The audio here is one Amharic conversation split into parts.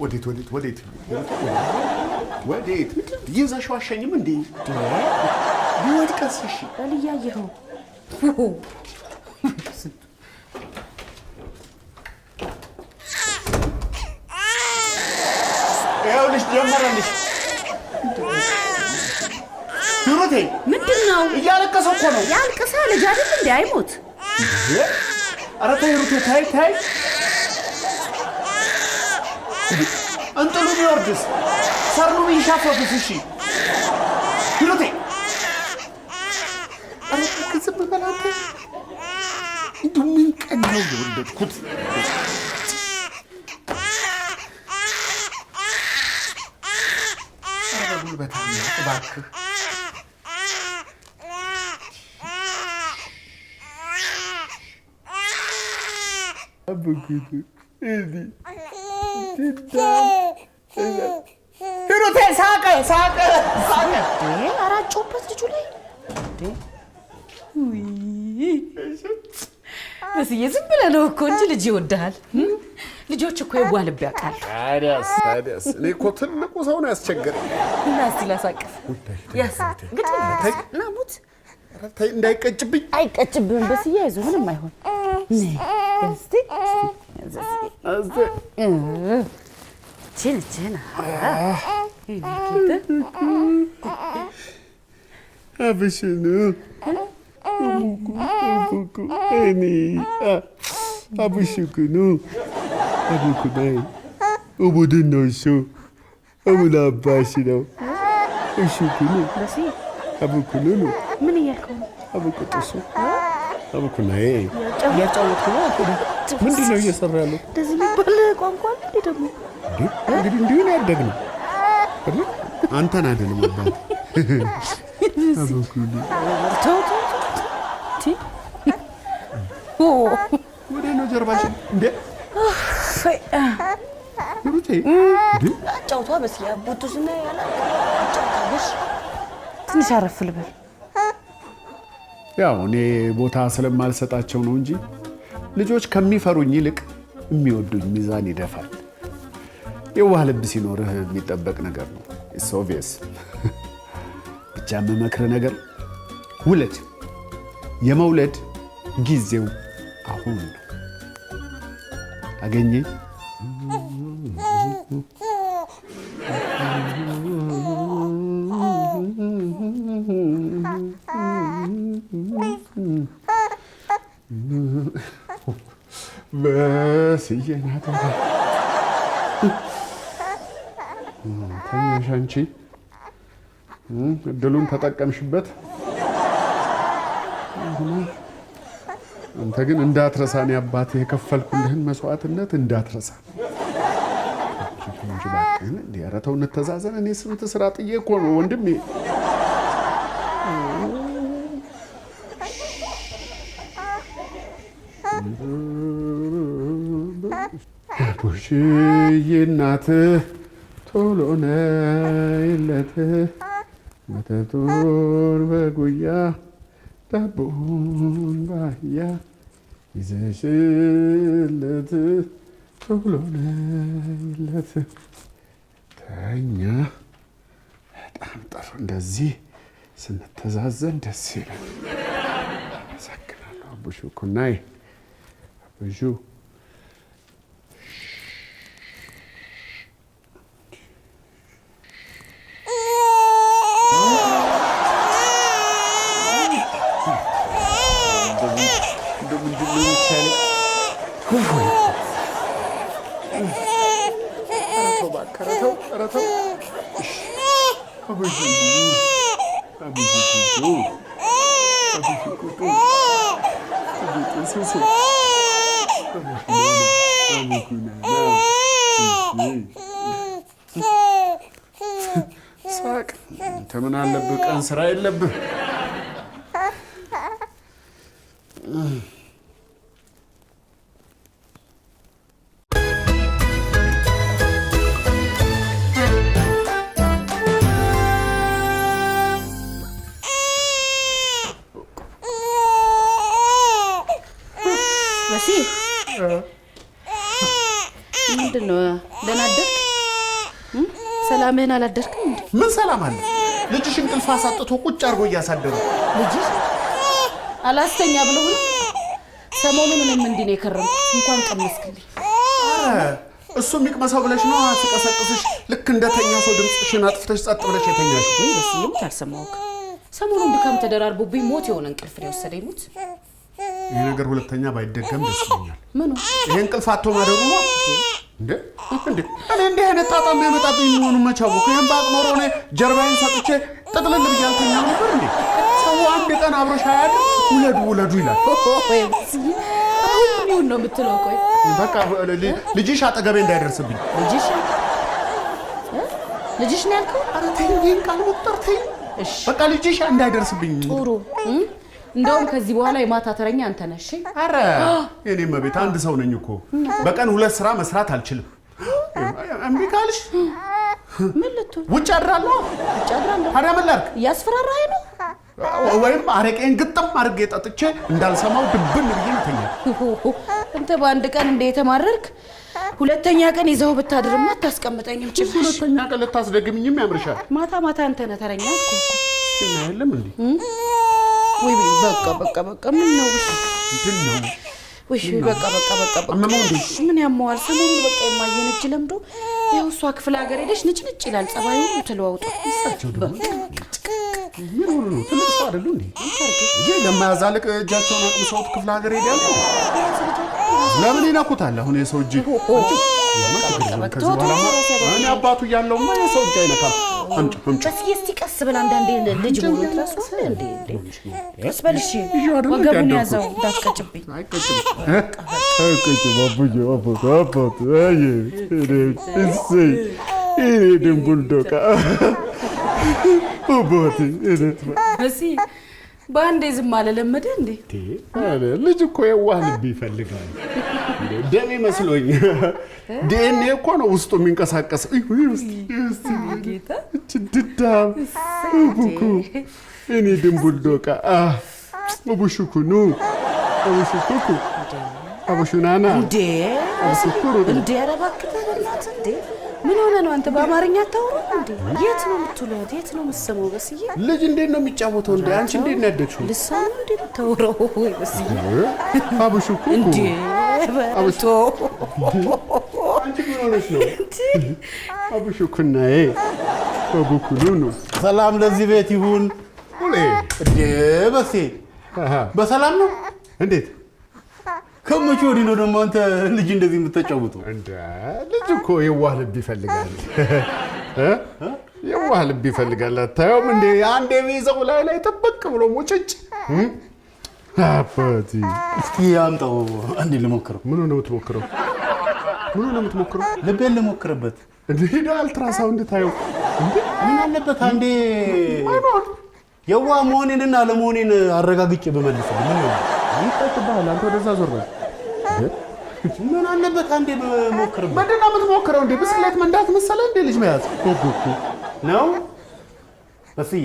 ወዴት ይዘሽው አሸኝም እንዴ ቢወድቀስ እሺ አልያየኸው ይኸውልሽ ጀመረልሽ ሂሩቴ ምንድነው እያለቀሰ እኮ ነው ያልቀሰ ልጅ አይደል እንዴ አይሞት ኧረ ተይ ሂሩቴ ተይ አንተሉ ቢወርድስ ሰርኑ ቢሻፈፍስ እሺ ሂሩቴ ኧረ ዝም በል አንተ እንደው ምን ቀን ነው የወለድኩት ኧረ ጉልበታም እባክህ አብኩት እዲ ሂሩቴ ሳቀ አራጮበት ልጁ ላይ በስዬ ዝም ብለህ ነው እኮ እንጂ ልጅ ይወድሃል ልጆች እኮ ይዋልብ ያውቃል ታዲያስ እኔ እኮ ትልቁ ሰው ነው ያስቸገረኝ እና እስቲ ላሳቅፍ እንግዲህ ናሙት ተይ እንዳይቀጭብኝ አይቀጭብህም በስዬ አይዞህ ምንም አይሆን እስቲ ችና አብሽኑ አቡኩ እኔ አብሽኩኑ አቡኩናይ ኡቡድን ነው እሱ አቡላባሽ ነው እሹኩኑ አቡኩኑ ምን እያልከው ነው አቡኩጥሱ አቡኩናይ ያጫወትኩ ነው ምንድን ነው እየሰራ ያለው እንደዚህ የሚባል ቋንቋ እንዴ ደግሞ እንግዲህ እንዲሁ ነው ያደግነው አይደል አንተን አይደለም አባት አቡኩኒ ወደ ነው ጀርባሽ እንዴ ሩቴ እንዴ አጫውቷ በስያ ቡቱስና ያላ አጫውታሽ ትንሽ አረፍ ልበል ያው እኔ ቦታ ስለማልሰጣቸው ነው እንጂ ልጆች ከሚፈሩኝ ይልቅ የሚወዱኝ ሚዛን ይደፋል የዋህ ልብ ሲኖርህ የሚጠበቅ ነገር ነው ኢትስ ኦብቪየስ ብቻ የምመክርህ ነገር ውለድ የመውለድ ጊዜው አሁን ነው አገኘ በስዬ ናት ተኛሽ አንቺ እድሉን ተጠቀምሽበት አንተ ግን እንዳትረሳኔ አባቴ የከፈልኩልህን መስዋዕትነት እንዳትረሳ እንጂ ባክህን ኧረ ተው እንተዛዘን እኔ ስንት ስራ ጥዬ እኮ ነው ወንድሜ አቡሽዬ እናትህ ቶሎ ነይለት ወተቱን በጉያ ዳቦውን ባህያ ይዘሽለት ቶሎ ነይለት ተኛ በጣም ጥሩ እንደዚህ ስንተዛዘን ደስ ይላል አመሰግናለሁ አቡሹ ኩናይ አቡሹ ሳቅ ተምን አለብህ ቀን ስራ የለብህ ምንድነው ደህና አደርክ ሰላምህን አላደርክም እንዴ? ምን ሰላም አለ? ልጅሽ እንቅልፍ አሳጥቶ ቁጭ አድርጎ እያሳደሩ ልጅሽ አላስተኛ ብለው ሰሞኑን ምንም እንዲህ ነው የከረምኩት። እንኳን ቀመስክልኝ። እሱ የሚቅመሰው ብለሽ ነው አትቀሰቅስሽ። ልክ እንደተኛ ሰው ድምፅሽን አጥፍተሽ ጸጥ ብለሽ የተኛሽ ወይ? በስይም ታልሰማውክ ሰሞኑን ድካም ተደራርቦብኝ ሞት የሆነ እንቅልፍ ነው የወሰደኝ። ሞት ይሄ ነገር ሁለተኛ ባይደገም ደስ ይለኛል። ምኑ ይሄ እንቅልፍ አጥቶ ማደሩ ነው እንዴ? እኔ እንዲህ አይነት ጣጣ የሚያመጣብኝ መሆኑን መቼ አወኩ? ይሄን ባቅ ኖሮ እኔ ጀርባዬን ሰጥቼ ጥቅልል ብዬ አልተኛም ነበር እንዴ? ሰው አንድ ቀን አብሮሽ አያድር ውለዱ ይላል። አሁን ምን ይሁን ነው የምትለው? ቆይ በቃ ልጅሽ አጠገቤ እንዳይደርስብኝ። ልጅሽ ነው ያልከው? ኧረ ተይኝ፣ ይሄን ቃል መቁጠር ተይኝ። እሺ በቃ ልጅሽ እንዳይደርስብኝ። ጥሩ። እንደውም ከዚህ በኋላ የማታ ተረኛ አንተ ነሽ። ኧረ የኔም ቤት አንድ ሰው ነኝ እኮ በቀን 2 ስራ መስራት አልችልም። እምቢ ካልሽ ምን ልትሆን? ውጭ አድራለሁ። ታዲያ ምን ላድርግ? እያስፈራራኸኝ ነው? ወይም አረቄን ግጥም አድርጌ ጠጥቼ እንዳልሰማው ድብን ብዬ ነው። አንተ በአንድ ቀን እንደ የተማረርክ ሁለተኛ ቀን ይዘው ብታድርማ አታስቀምጠኝም። ጭራሽ ሁለተኛ ቀን ልታስደግምኝም ያምርሻል። ማታ ማታ አንተ ነህ ተረኛ እኮ እናያለም እንዴ? ወይ በቃ ምን ነው? እንትን ነው ወይ በቃ ምን ያመዋል? ሰሞኑን በቃ የማየነች ለምዶ ያው እሷ ክፍለ ሀገር ሄደሽ ንጭንጭ ይላል ጸባዩ ተለዋውጦ። እሳቸው ደግሞ ምን ሆኖ ነው? ትልቅ ሰው አይደሉ እንዴ? ይሄ ለማያዛልቅ እጃቸውን አቅምሰውት ክፍለ ሀገር ሄዳሉ። ለምን ይነኩታል? አሁን የሰው እጅ እኔ አባቱ እያለውማ የሰው እጅ አይነካም። እስቲ ቀስ ብላ አንዳንዴ ልጅ ሆኖ ትራሱ እንዴ ቀስ በልሽ ወገቡን ያዘው እንዳትቀጭብኝ። አይቀጭም አባቱ እኔ ድንቡልዶቃ አባቴ በዚህ በአንዴ ዝም አለለመደ እንዴ? ልጅ እኮ የዋህ ልብ ይፈልጋል። ደሜ መስሎኝ ዲኤንኤ እኮ ነው ውስጡ የሚንቀሳቀስ። ጌታ ድዳም ቡኩ እኔ ድንቡልዶቃ አቡሽኩኑ አቡሽኩኩ አቡሽናና እንዴ እንዴ አረባክተ በእናትህ እንዴ ምን ሆነ ነው? አንተ በአማርኛ አታወራም እንዴ? የት ነው የምትውለው? የት ነው የምትሰማው? በስዬ ልጅ እንዴት ነው የሚጫወተው? እንዴ አንቺ እንዴት ነው ያደግሽው? ልሳኑ እንዴ የምታወራው? ወይ በስዬ አቡሽኩኩ እንዴ አብቶ አንቺ ምን ሆነሽ ነው? አቡሽኩናዬ አቡኩሉ ነው። ሰላም ለዚህ ቤት ይሁን። እንዴ በሴ በሰላም ነው? እንዴት ከመቼ ወዲህ ነው ደግሞ አንተ ልጅ እንደዚህ የምትጫወተው? እንዴ ልጅ እኮ የዋህ ልብ ይፈልጋል። የዋህ ልብ ይፈልጋል። አታየውም እንዴ? አንዴ ቢይዘው ላይ ጥብቅ ብሎ ሙጭጭ። አባቴ እስኪ አምጣው አንዴ ልሞክረው። ምን ነው የምትሞክረው? ልቤን ልሞክርበት። እንዴ አልትራሳውንድ ታየው እንዴ? ምን አለበት አንዴ የዋህ መሆኔንና ለመሆኔን አረጋግጬ በመልስልኝ ምን ይሆናል? ይፈጥባል። አንተ ወደዛ ዞር በል። ምን አለበት አንዴ በሞክርበት። ምንድን ነው የምትሞክረው? እንዴ ብስክሌት መንዳት መሰለህ እንዴ ልጅ መያዝ ነው? በስዬ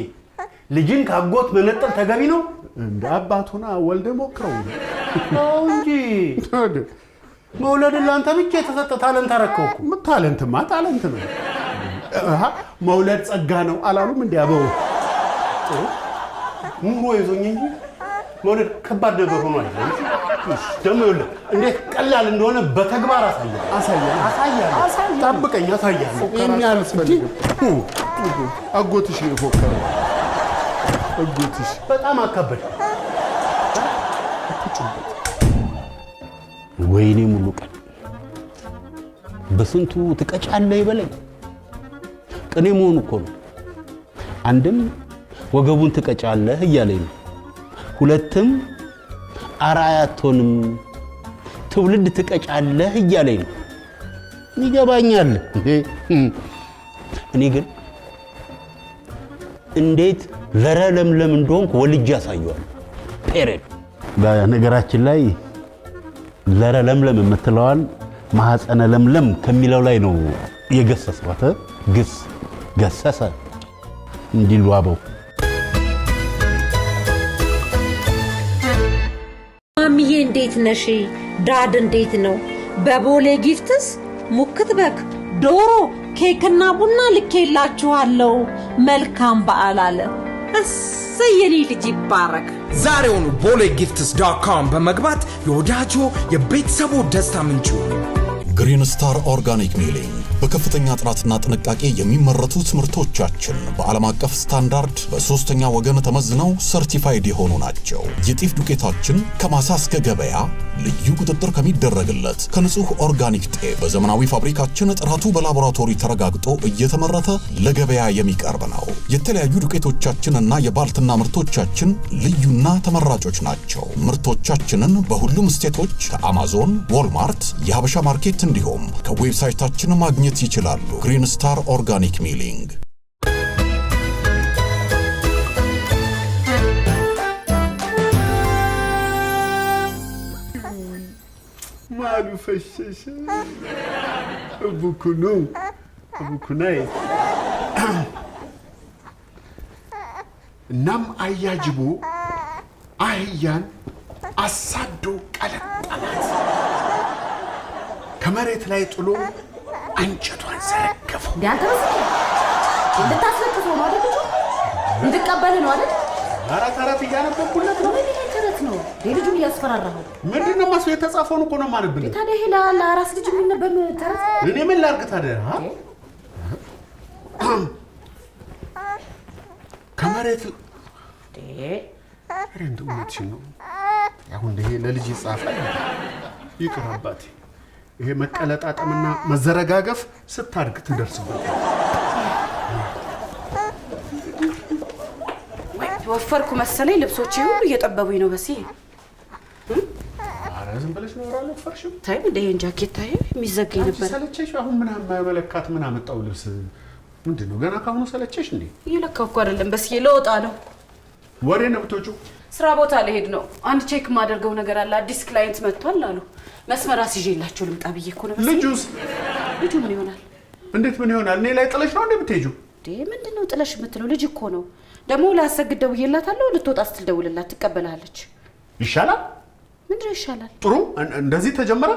ልጅን ካጎት መነጠል ተገቢ ነው? እንደ አባቱና ወልደ ሞክረው እንጂ መውለድን ለአንተ ብቻ የተሰጠ ታለንት አረከው እኮ። ታለንትማ ታለንት ነው። መውለድ ጸጋ ነው አላሉም እንዴ አበው? ኑሮ ይዞኝ እንጂ መውለድ ከባድ ነገር ሆኖ አይደለም። ደግሞ ይኸውልህ እንዴት ቀላል እንደሆነ በተግባር አሳያለሁ። ጠብቀኝ፣ አሳያለሁ። ይሄን ያልፈልግም። አጎትሽ ነው የፎከረው። አጎትሽ በጣም አካበደ። ወይኔ ሙሉ ቀን በስንቱ ትቀጫለህ ይበለኝ። ቅኔ መሆኑ እኮ ነው። አንድም ወገቡን ትቀጫለህ እያለኝ ነው። ሁለትም አራያቶንም ትውልድ ትቀጫለህ እያለኝ ነው። ይገባኛል። እኔ ግን እንዴት ዘረ ለምለም እንደሆንኩ ወልጄ አሳየዋለሁ። ፔሬድ በነገራችን ላይ ዘረ ለምለም የምትለዋል ማህፀነ ለምለም ከሚለው ላይ ነው የገሰስኳት። ግስ ገሰሰ እንዲሉ አበው። ማሚዬ እንዴት ነሽ? ዳድ እንዴት ነው? በቦሌ ጊፍትስ ሙክት በግ፣ ዶሮ፣ ኬክና ቡና ልኬላችኋለሁ መልካም በዓል አለ እሰየኔ ልጅ ይባረክ ዛሬውኑ bolegifts.com በመግባት የወዳጆ የቤተሰቡ ደስታ ምንጩ ግሪን ስታር ኦርጋኒክ ሚሊንግ በከፍተኛ ጥራትና ጥንቃቄ የሚመረቱ ምርቶቻችን በዓለም አቀፍ ስታንዳርድ በሶስተኛ ወገን ተመዝነው ሰርቲፋይድ የሆኑ ናቸው። የጤፍ ዱቄታችን ከማሳ እስከ ገበያ ልዩ ቁጥጥር ከሚደረግለት ከንጹህ ኦርጋኒክ ጤፍ በዘመናዊ ፋብሪካችን ጥራቱ በላቦራቶሪ ተረጋግጦ እየተመረተ ለገበያ የሚቀርብ ነው። የተለያዩ ዱቄቶቻችንና የባልትና ምርቶቻችን ልዩና ተመራጮች ናቸው። ምርቶቻችንን በሁሉም ስቴቶች ከአማዞን፣ ዎልማርት፣ የሀበሻ ማርኬት እንዲሁም ከዌብሳይታችን ማግኘት ይችላሉ። ግሪን ስታር ኦርጋኒክ ሚሊንግ ማሉ ፈሸሸ ቡኩናይ እናም አያጅቦ አህያን አሳዶ ቀለጠላት ከመሬት ላይ ጥሎ አንጨቷን ዘረገፈው ዳንተስ እንድታስለቅሰው ነው አይደል እንድቀበል ነው አይደል አራት እያነበብኩለት ነው ይሄ ተረት ነው ልጁን እያስፈራራኸው ምንድነው ማስው የተጻፈውን እኮ ነው ማለብልህ ታዲያ ይሄ ለአራስ ልጅ የሚነበብ ተረት እኔ ምን ላድርግ ታዲያ ከመሬት ረንዱ እውነትሽን ነው አሁን ይሄ ለልጅ ይጻፋል ይቅር አባቴ ይሄ መቀለጣጠምና መዘረጋገፍ ስታድግ ትደርስበት ወፈርኩ መሰለኝ ልብሶቼ ሁሉ እየጠበቡኝ ነው በሲ አረ ዝም ብለሽ ነው ወራለ ፈርሽም ታይ እንደ ይሄን ጃኬት ታይ የሚዘገይ ነበር ሰለቸሽ አሁን ምን ማመለካት ምን አመጣው ልብስ ምንድነው ገና ካሁኑ ሰለቸሽ እንዴ ይለካው እኮ አይደለም በሲ ለወጣ ነው ወሬ ነው ብትወጪው ስራ ቦታ ልሄድ ነው አንድ ቼክ ማደርገው ነገር አለ አዲስ ክላይንት መጥቷል አሉ መስመር አስይዤላችሁ ልምጣ ብዬ እኮ ነው ልጁስ ልጁ ምን ይሆናል እንዴት ምን ይሆናል እኔ ላይ ጥለሽ ነው እንዴ የምትሄጂው ምንድነው ጥለሽ የምትለው ልጅ እኮ ነው ደግሞ ላሰግድ ደውዬላታለሁ ልትወጣ ስትል ደውልላት ትቀበላለች ይሻላል ምንድነው ይሻላል ጥሩ እንደዚህ ተጀመረ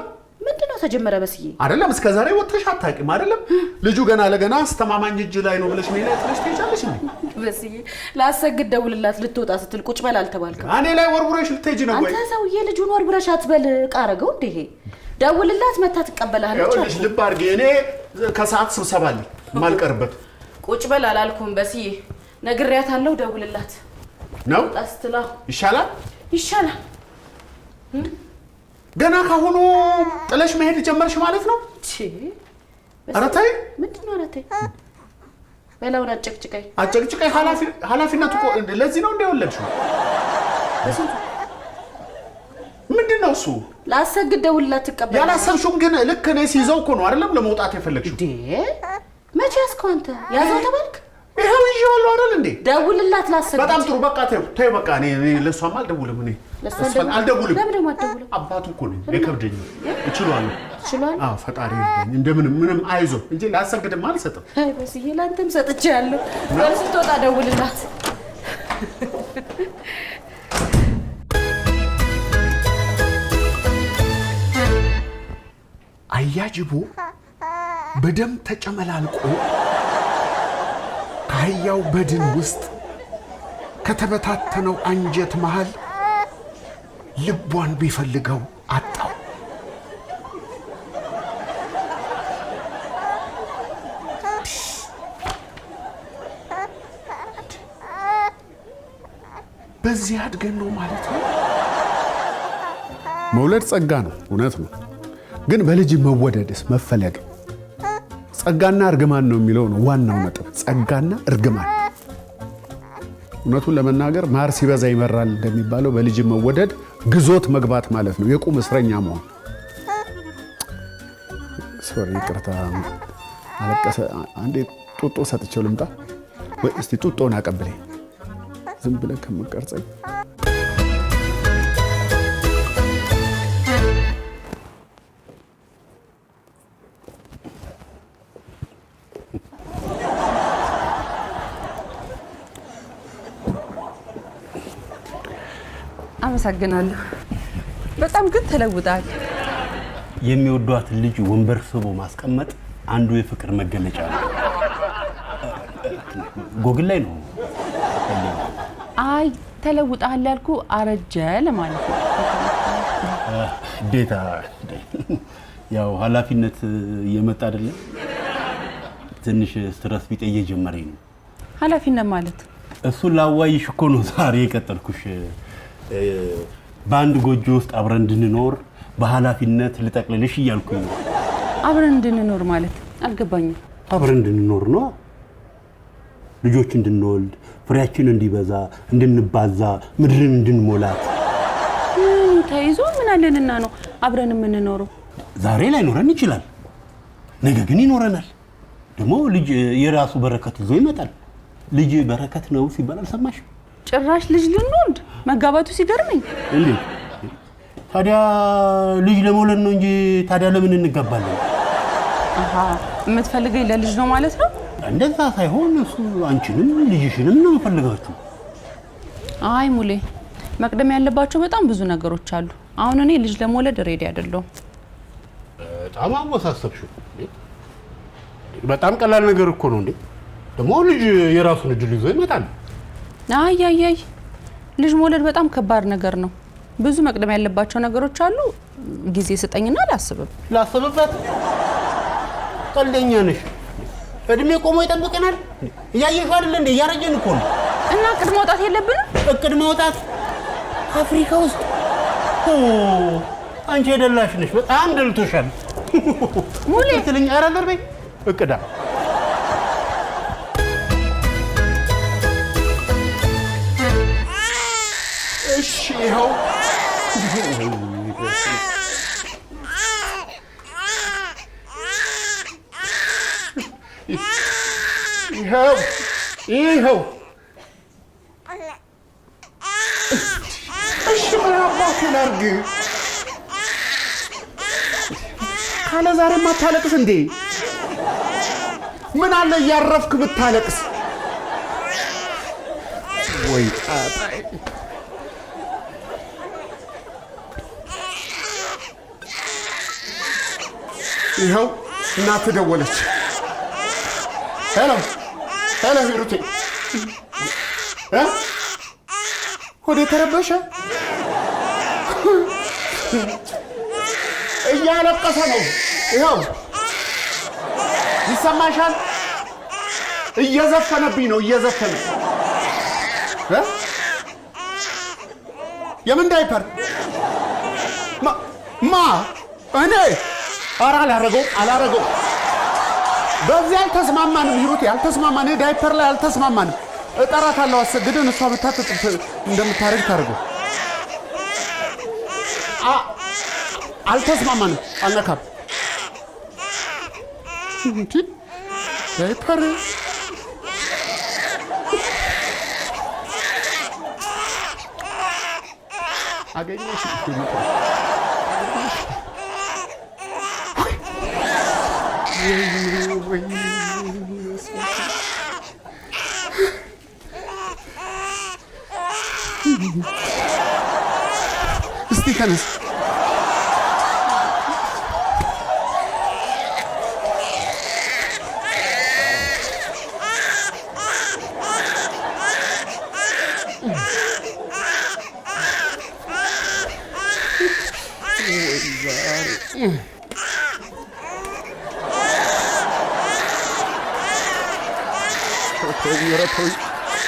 ምንድነው ተጀመረ በስዬ አይደለም እስከ ዛሬ ወጥተሽ አታውቂም አይደለም ልጁ ገና ለገና አስተማማኝ እጅ ላይ ነው ብለሽ ምን ላይ ጥለሽ ትሄጃለሽ እንዴ በስዬ ላሰግድ ደውልላት ልትወጣ ስትል ቁጭ በል አልተባልከም እኔ ላይ ወርውረሽ ልትሄጂ ነው ወይ አንተ ሰውዬ ልጁን ወርውረሽ አትበል ቃረገው እንዴ ደውልላት መታ ትቀበላለች ልጅ ልብ አድርጌ እኔ ከሰዓት ስብሰባ አለኝ ማልቀርበት ቁጭ በል አላልኩም በስዬ ነግሬያታለሁ ደውልላት ነው አስትላ ይሻላል ገና ካሁኑ ጥለሽ መሄድ ጀመርሽ ማለት ነው እሺ ኧረ ተይ ምንድነው ኧረ ተይ በላውን አጨቅጭቀይ ኃላፊነቱ እኮ ለዚህ ነው እንደወለድሽው ምንድነው እሱ ላሰግድ ደውልላት ትቀበል ያላሰብሽው ግን ልክ እኔ ሲይዘው እኮ ነው አይደለም ለመውጣት የፈለግሽው መቼ ያስከው አንተ ያዘው ተባልክ ይሄው ይዤዋለሁ አይደል እንዴ ደውልላት ላሰግድ በጣም ጥሩ በቃ ተይ በቃ እኔ ለሷም አልደውልም እኔ አልደውልም ለምን ደግሞ አትደውልም አባቱ እኮ ነኝ የከብደኝ እችላለሁ አዎ ፈጣሪ ይርዳኝ እንደምንም ምንም አይዞ እንጂ ላሰግድም አልሰጥም አይ በስዬ ላንተም ሰጥቻለሁ ስትወጣ ደውልላት አያጅቦ በደም ተጨመላልቆ ከአህያው በድን ውስጥ ከተበታተነው አንጀት መሃል ልቧን ቢፈልገው አጣው በዚህ አድገን ነው ማለት ነው መውለድ ጸጋ ነው እውነት ነው ግን በልጅ መወደድስ መፈለግ ጸጋና እርግማን ነው የሚለው ነው ዋናው ነጥብ ጸጋና እርግማን እውነቱን ለመናገር ማር ሲበዛ ይመራል እንደሚባለው በልጅ መወደድ ግዞት መግባት ማለት ነው የቁም እስረኛ መሆን ሶሪ ይቅርታ አለቀሰ አንዴ ጡጦ ሰጥቼው ልምጣ ወይ እስቲ ጡጦን አቀብለኝ ዝም ብለህ ከመቀርጸኝ አመሰግናለሁ በጣም ግን ተለውጣል የሚወዷት ልጅ ወንበር ስቦ ማስቀመጥ አንዱ የፍቅር መገለጫ ነው። ጎግል ላይ ነው። አይ ተለውጣል ያልኩ አረጀ ለማለት ነው። ዴታ ያው ኃላፊነት እየመጣ አይደለም። ትንሽ ስትረስ ቢጤ እየጀመረኝ ነው። ኃላፊነት ማለት እሱን ላዋይሽ እኮ ነው ዛሬ የቀጠልኩሽ። በአንድ ጎጆ ውስጥ አብረን እንድንኖር በኃላፊነት ልጠቅልልሽ እያልኩኝ ነው። አብረን እንድንኖር ማለት አልገባኝም። አብረን እንድንኖር ነው። ልጆች እንድንወልድ፣ ፍሬያችን እንዲበዛ፣ እንድንባዛ፣ ምድርን እንድንሞላት። ተይዞ ምን አለንና ነው አብረን የምንኖረው? ዛሬ ላይ ኖረን ይችላል፣ ነገ ግን ይኖረናል። ደግሞ ልጅ የራሱ በረከት ይዞ ይመጣል። ልጅ በረከት ነው ሲባል አልሰማሽም? ጭራሽ ልጅ ልንወልድ መጋባቱ ሲገርመኝ። እንዴ ታዲያ ልጅ ለመውለድ ነው እንጂ ታዲያ ለምን እንጋባለን? አሃ የምትፈልገኝ ለልጅ ነው ማለት ነው? እንደዛ ሳይሆን እሱ አንቺንም ልጅሽንም ነው የምፈልጋችሁ። አይ ሙሌ መቅደም ያለባቸው በጣም ብዙ ነገሮች አሉ። አሁን እኔ ልጅ ለመውለድ ሬዲ አይደለሁም። በጣም አወሳሰብሽው። በጣም ቀላል ነገር እኮ ነው እንዴ። ደግሞ ልጅ የራሱን እድል ይዞ ይመጣል። አይ ልጅ መውለድ በጣም ከባድ ነገር ነው። ብዙ መቅደም ያለባቸው ነገሮች አሉ። ጊዜ ስጠኝና ላስብበት። ቀልደኛ ነሽ። እድሜ ቆሞ ይጠብቀናል። እያየሽው አይደል እንዴ? እያረጀን እኮ ነው። እና እቅድ ማውጣት የለብንም? እቅድ ማውጣት አፍሪካ ውስጥ አንቺ የደላሽ ነሽ። በጣም ደልቶሻል ሙሌ ትልኝ። ኧረ ደርበይ እቅዳ እሺ ይኸው ይኸው እሺ ምን አባቱ ላድርግ? ካለ ዛሬ ማታለቅስ እንዴ? ምን አለ እያረፍክ ብታለቅስ? ወይ ጣጣይ ይኸው እናትህ ደወለች። ሄሎ ሂሩቴ ሆዴ ተረበሸ። እያለቀሰ ነው። ይኸው ይሰማሻል? እየዘፈነብኝ ነው። እየዘፈነ የምን ዳይፐር ማ እኔ ኧረ አላረገው። በዚህ አልተስማማንም ሂሩቴ፣ አልተስማማንም። ዳይፐር ላይ አልተስማማንም። እጠራታለሁ አሰግድን፣ እሷ ብታጥጥ እንደምታረግ ታርገው። አልተስማማንም። አልነካም። እንዴ ዳይፐር አገኘሽ? እስቲ ተነስ።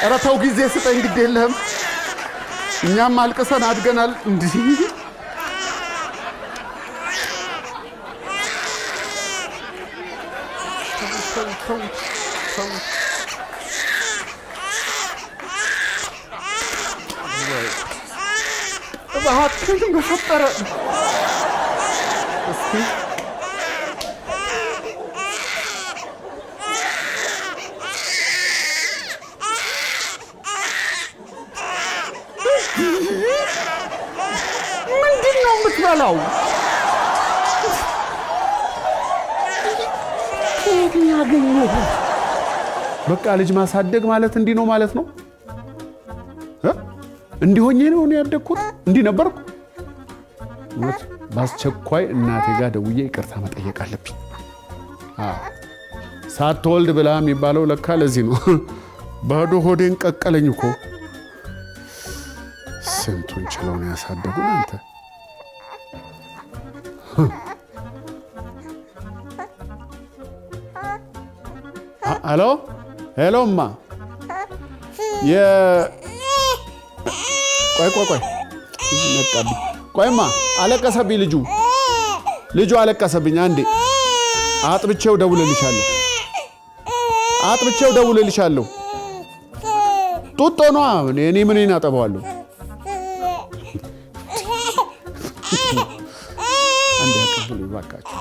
ኧረ ተው ጊዜ ስጠኝ፣ ግድ የለህም። እኛም አልቅሰን አድገናል። እንዲህ እባክህን በፈጠረ እስኪ ምንድን ነው የምትበላው? በቃ ልጅ ማሳደግ ማለት እንዲህ ነው ማለት ነው። እንዲህ ሆኜ ነው እኔ ያደግኩት፣ እንዲህ ነበርኩ። በአስቸኳይ እናቴ ጋር ደውዬ ይቅርታ መጠየቅ አለብኝ። ሳትወልድ ብላ የሚባለው ለካ ለዚህ ነው። ባዶ ሆዴን ቀቀለኝ እኮ። ስንቱን ችለው ነው ያሳደጉን አንተ። ሄሎ እማ ቆይ መጣብኝ። ቆይማ አለቀሰብኝ ልጁ አለቀሰብኝ። አንዴ አጥብቼው ደውልልሻለሁ። ጡጦ ነዋ። እኔ ምንን አጠባዋለሁ? አንዴ አቀብሉ እባካችሁ።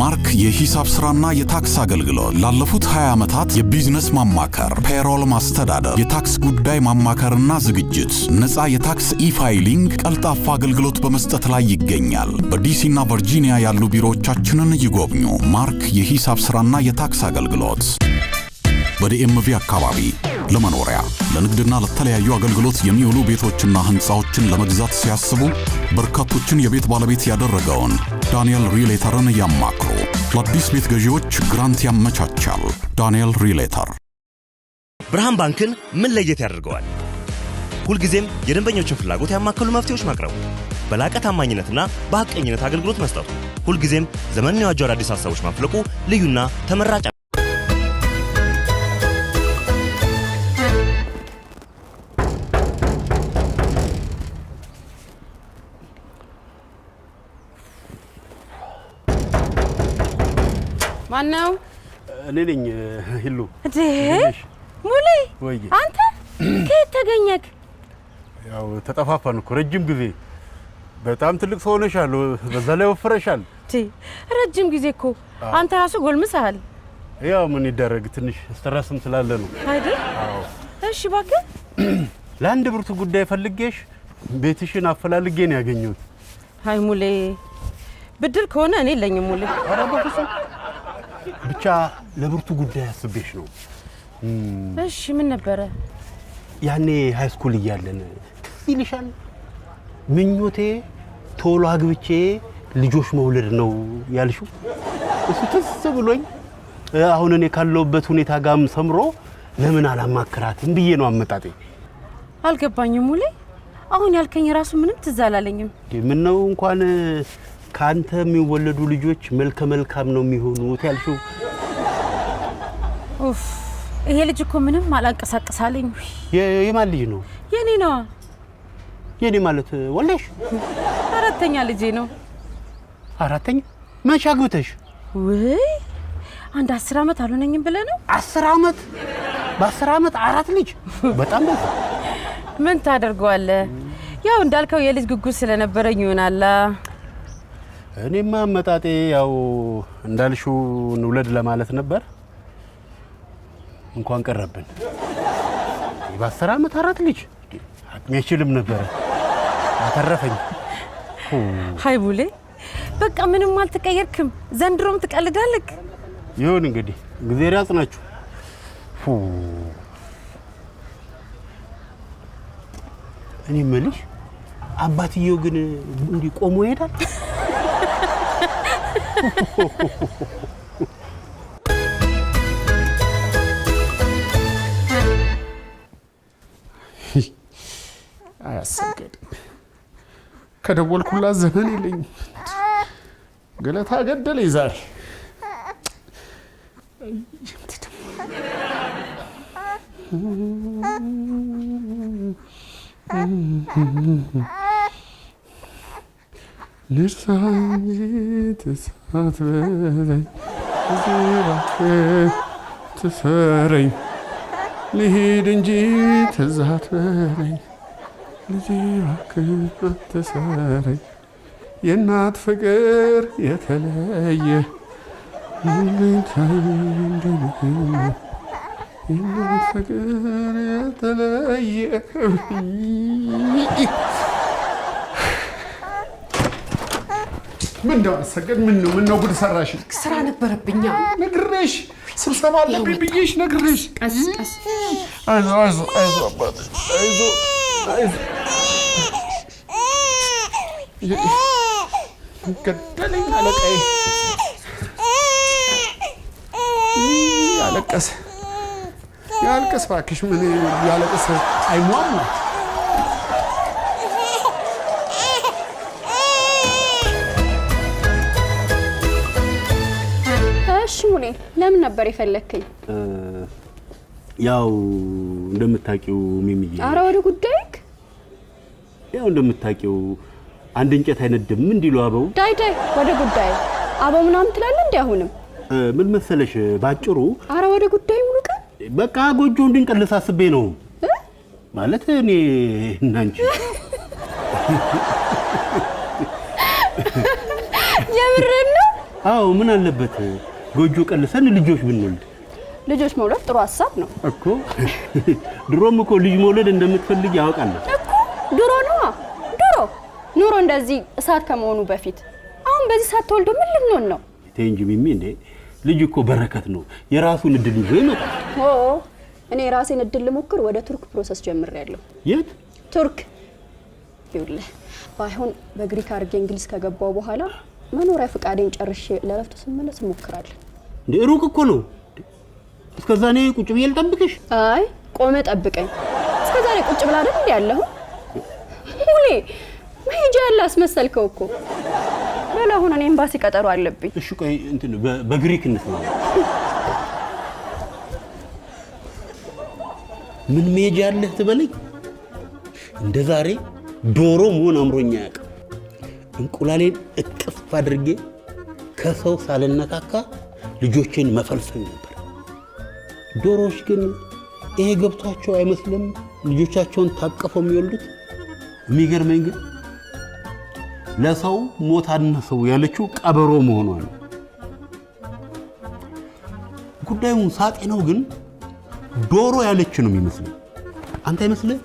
ማርክ የሂሳብ ስራና የታክስ አገልግሎት ላለፉት 20 ዓመታት የቢዝነስ ማማከር፣ ፔሮል ማስተዳደር፣ የታክስ ጉዳይ ማማከርና ዝግጅት፣ ነፃ የታክስ ኢፋይሊንግ፣ ቀልጣፋ አገልግሎት በመስጠት ላይ ይገኛል። በዲሲና ቨርጂኒያ ያሉ ቢሮዎቻችንን ይጎብኙ። ማርክ የሂሳብ ስራና የታክስ አገልግሎት በዲኤምቪ አካባቢ ለመኖሪያ ለንግድና ለተለያዩ አገልግሎት የሚውሉ ቤቶችና ህንፃዎችን ለመግዛት ሲያስቡ በርካቶችን የቤት ባለቤት ያደረገውን ዳንኤል ሪሌተርን ያማክሩ። ለአዲስ ቤት ገዢዎች ግራንት ያመቻቻል። ዳንኤል ሪሌተር። ብርሃን ባንክን ምን ለየት ያደርገዋል? ሁልጊዜም የደንበኞችን ፍላጎት ያማከሉ መፍትሄዎች ማቅረቡ፣ በላቀ ታማኝነትና በሐቀኝነት አገልግሎት መስጠቱ፣ ሁልጊዜም ዘመንን የዋጁ አዳዲስ ሀሳቦች ማፍለቁ ልዩና ተመራጭ ማነው? እኔ ነኝ ሂሉ። ሙሌ አንተ ከየት ተገኘክ? ያው ተጠፋፋን እኮ ረጅም ጊዜ። በጣም ትልቅ ሰው ሆነሻል፣ በዛ ላይ ወፍረሻል። ረጅም ጊዜ እኮ አንተ ራሱ ጎልምሰሃል። ያው ምን ይደረግ ትንሽ ስትረስም ስላለ ነው አይደል? አዎ። እሺ እባክህ ለአንድ ብርቱ ጉዳይ ፈልጌሽ ቤትሽን አፈላልጌ ነው ያገኘሁት። አይ ሙሌ ብድር ከሆነ እኔ የለኝም ሙሌ። ኧረ በፍፁም ብቻ ለብርቱ ጉዳይ አስቤሽ ነው። እሺ ምን ነበረ? ያኔ ሃይ ስኩል እያለን ይልሻል ምኞቴ ቶሎ አግብቼ ልጆች መውለድ ነው ያልሽው። እሱ ትዝ ብሎኝ አሁን እኔ ካለውበት ሁኔታ ጋርም ሰምሮ ለምን አላማከራትም ብዬ ነው አመጣጤ። አልገባኝም ሙሌ። አሁን ያልከኝ ራሱ ምንም ትዝ አላለኝም። ምን ነው እንኳን ካንተ የሚወለዱ ልጆች መልከ መልካም ነው የሚሆኑት ያልሽው። ኡፍ ይሄ ልጅ እኮ ምንም አላንቀሳቀሳለኝ። የማን ልጅ ነው? የኔ ነው። የኔ ማለት ወለሽ? አራተኛ ልጄ ነው። አራተኛ? መቼ አግብተሽ? ወይ አንድ 10 ዓመት አልሆነኝም ብለህ ነው? 10 ዓመት? በ10 ዓመት 4 ልጅ? በጣም በዛ። ምን ታደርገዋለህ? ያው እንዳልከው የልጅ ጉጉት ስለነበረኝ ይሆናል። እኔማ መጣጤ ያው እንዳልሽው እንውለድ ለማለት ነበር። እንኳን ቀረብን። በ10 ዓመት 4 ልጅ አቅሜችልም ነበር። አተረፈኝ። ሃይ ቡሌ በቃ ምንም አልተቀየርክም። ዘንድሮም ትቀልዳለህ። ይሁን እንግዲህ እግዚአብሔር ያጽናችሁ። እኔ መልሽ አባትየው ግን እንዲህ ቆሞ ይሄዳል? አያሰገድ ከደወልኩላት ዘመን የለኝም። ገለታ ገደለኝ ዛሬ። ልርሳኝ ትሳት በለኝ ትሰረኝ ልሂድ እንጂ ትዛት በለኝ ልጄ እባክህ ትሰረኝ የእናት ፍቅር የተለየ የእናት ፍቅር የተለየ ምን ነው አሰገድ? ምን ነው ጉድ ሰራሽ? ስራ ነበረብኛ። ነግሬሽ ስብሰባ አለብኝ ብዬሽ ነግሬሽ። ቀስ አይዞህ አባቴ አይዞህ። ገደለኝ አለቃዬ። ያለቀስ ያልቀስ እባክሽ። ምን ያለቀስ አይሟም። እሺ ሙሌ ለምን ነበር የፈለከኝ? ያው እንደምታውቂው ሚሚዬ። ኧረ ወደ ጉዳይክ። ያው እንደምታውቂው አንድ እንጨት አይነድም እንዲሉ አበው። ዳይ ወደ ጉዳይ። አበው ምናምን ትላለህ እንዴ? አሁንም ምን መሰለሽ ባጭሩ። ኧረ ወደ ጉዳይ ሙሉ ቀን በቃ ጎጆ እንድንቀልስ አስቤ ነው ማለት እኔ እና አንቺ። የምርህን ነው? አዎ ምን አለበት ጎጆ ቀልሰን ልጆች ብንወልድ። ልጆች መውለድ ጥሩ ሀሳብ ነው እኮ። ድሮም እኮ ልጅ መውለድ እንደምትፈልግ ያውቃል እኮ። ድሮ ነው ኑሮ እንደዚህ እሳት ከመሆኑ በፊት። አሁን በዚህ ሰዓት ተወልዶ ምን ልንሆን ነው? ተይ እንጂ ሚሚ፣ እንዴ ልጅ እኮ በረከት ነው። የራሱን እድል ይዞ ይመጣል። እኔ የራሴን እድል ልሞክር ወደ ቱርክ ፕሮሰስ ጀምሬያለሁ። የት? ቱርክ። ይኸውልህ ባይሆን በግሪክ አድርጌ እንግሊዝ ከገባው በኋላ መኖሪያ ፈቃዴን ጨርሼ ለረፍት ስመለስ እሞክራለሁ። እንዴ ሩቅ እኮ ነው። እስከዛ እኔ ቁጭ ብዬ ልጠብቅሽ? አይ ቆመ ጠብቀኝ። እስከዛ እኔ ቁጭ ብላ አይደል እንዴ ያለሁ? ሙሌ መሄጃ ያለ አስመሰልከው እኮ። በላ አሁን እኔ ኤምባሲ ቀጠሮ አለብኝ። እሺ ቆይ እንትን በግሪክ እንስማ። ምን መሄጃ ያለህ ትበለኝ? እንደ ዛሬ ዶሮ መሆን አምሮኛ ያውቅ። እንቁላሌን እቅፍ አድርጌ ከሰው ሳልነካካ ልጆችን መፈልፈል ነበር። ዶሮዎች ግን ይሄ ገብቷቸው አይመስልም ልጆቻቸውን ታቀፈው የሚወልዱት። የሚገርመኝ ግን ለሰው ሞት አነሰው ያለችው ቀበሮ መሆኗ ነው። ጉዳዩን ሳጤ ነው ግን ዶሮ ያለች ነው የሚመስለው። አንተ አይመስልህ?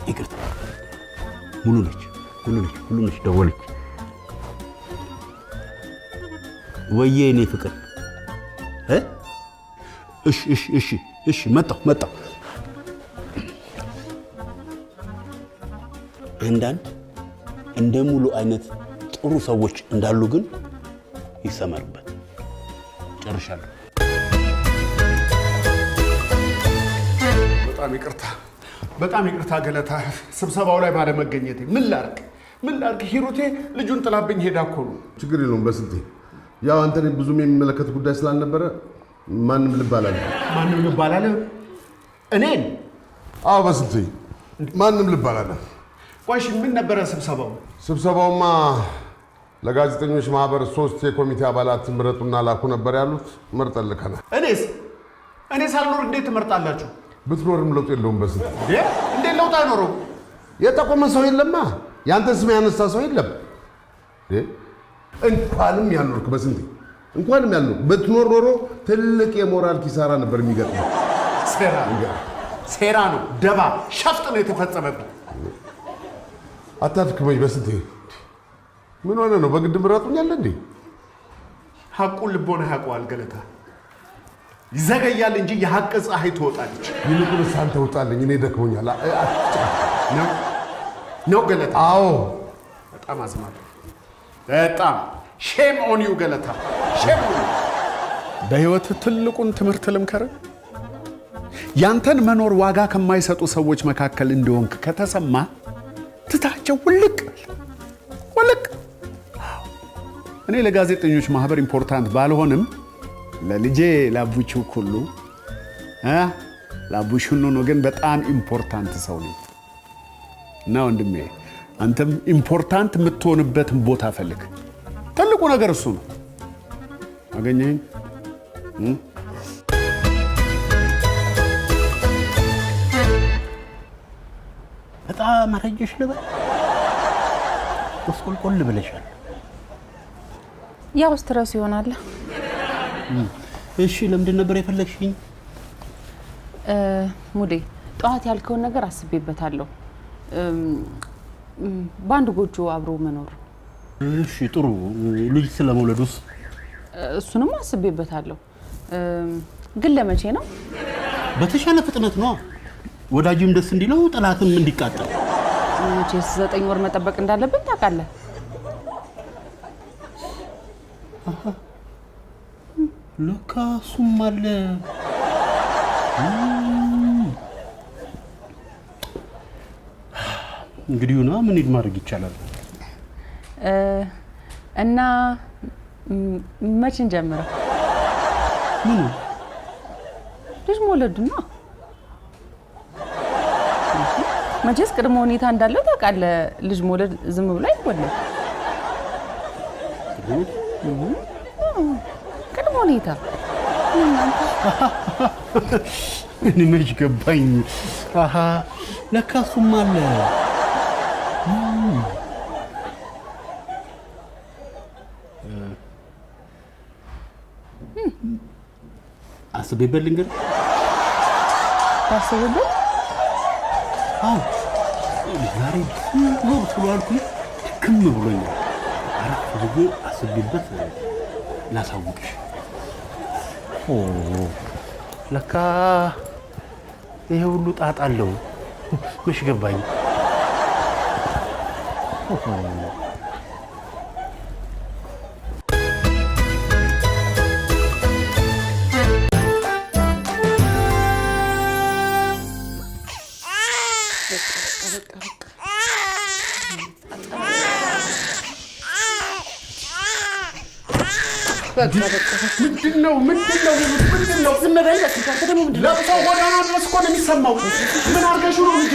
ይቅርታ ሙሉ ነች ደወለች። ወዬ እኔ ፍቅር እሺ መጣሁ። አንዳንድ እንደ ሙሉ አይነት ጥሩ ሰዎች እንዳሉ ግን ይሰመርበት። ጨርሻለሁ። በጣም ይቅርታ ገለታ፣ ስብሰባው ላይ ባለመገኘቴ። ምን ላርግ ሂሩቴ ልጁን ጥላብኝ ሄዳ እኮ ነው። ችግር የለውም በስንቴ። ያው አንተን ብዙም የሚመለከት ጉዳይ ስላልነበረ ማንም ልብ አላለ። እኔን? አዎ በስንቴ ማንም ልብ አላለ። ቆይ ምን ነበረ ስብሰባው? ስብሰባውማ ለጋዜጠኞች ማህበር 3 የኮሚቴ አባላት ምረጡና ላኩ ነበር ያሉት። መርጠን ልከናል። እኔ ሳልኖር እንዴት ትመርጣላችሁ? ብትኖርም ለውጥ የለውም በስንቴ። እንዴት ለውጥ አይኖረው? የጠቆመ ሰው የለማ። ያንተ ስም ያነሳ ሰው የለም። እንኳንም ያልኖርክ በስንቴ፣ እንኳንም ያልኖርክ። ብትኖር ኖሮ ትልቅ የሞራል ኪሳራ ነበር የሚገጥመው። ሴራ ነው፣ ደባ፣ ሸፍጥ ነው የተፈጸመበት። አታድክመኝ በስንቴ። ምን ሆነ ነው በግድ ምረጡኛል እንዴ? ሐቁን ልቦና ያውቀዋል ገለታ። ይዘገያል እንጂ የሐቅ ፀሐይ ትወጣለች። ይልቁንስ አንተ ውጣልኝ፣ እኔ ደክሞኛል። ነው ገለታ? አዎ በጣም አዝናለሁ። በጣም ሼም ኦን ዩ ገለታ፣ ሼም ኦን ዩ። በህይወት ትልቁን ትምህርት ልምከርህ። ያንተን መኖር ዋጋ ከማይሰጡ ሰዎች መካከል እንደሆንክ ከተሰማ ትታቸው ውልቅ። እኔ ለጋዜጠኞች ማህበር ኢምፖርታንት ባልሆንም ለልጄ ላቡቹ ሁሉ ላቡሹኑ ነው ግን በጣም ኢምፖርታንት ሰው ነኝ። እና ወንድሜ አንተም ኢምፖርታንት የምትሆንበትን ቦታ ፈልግ። ትልቁ ነገር እሱ ነው። አገኘኝ። በጣም አረጀሽ ልበል? ቆስቆልቆል ብለሻል። ያው ስትረስ ይሆናል። እሺ ለምንድን ነበር የፈለግሽኝ? ሙዴ ጠዋት ያልከውን ነገር አስቤበታለሁ። በአንድ ጎጆ አብሮ መኖር። እሺ ጥሩ። ልጅ ስለመውለዱስ? እሱንም አስቤበታለሁ። ግን ለመቼ ነው? በተሻለ ፍጥነት ነው። ወዳጅም ደስ እንዲለው ጠላትም እንዲቃጠል። መቼስ 9 ወር መጠበቅ እንዳለብን ታውቃለህ። ለካ እሱም አለ። እንግዲህ ነው ምን ማድረግ ይቻላል? እና መቼ እንጀምረው? ምን ልጅ መውለዱና መቼስ ቅድመ ሁኔታ እንዳለው ታውቃለህ። ልጅ መውለድ ዝም ብሎ አይወለድ። ቅድመ ሁኔታ እኔ መች ገባኝ። አሃ ለካ እሱም አለ። አስቤበት ልንገር። ታስብበት? አዎ ዛሬ ነው ስለዋልኩኝ ድክም ብሎኛል። አረፍ ብዬ አስቤበት ላሳውቅሽ። ለካ ይሄ ሁሉ ጣጣ አለው። መች ገባኝ። ምንድነው? ዝም በል። ለሰው ሆዳና ድረስ እኮ ነው የሚሰማው። ምን አድርገሽ ነው ልጄ?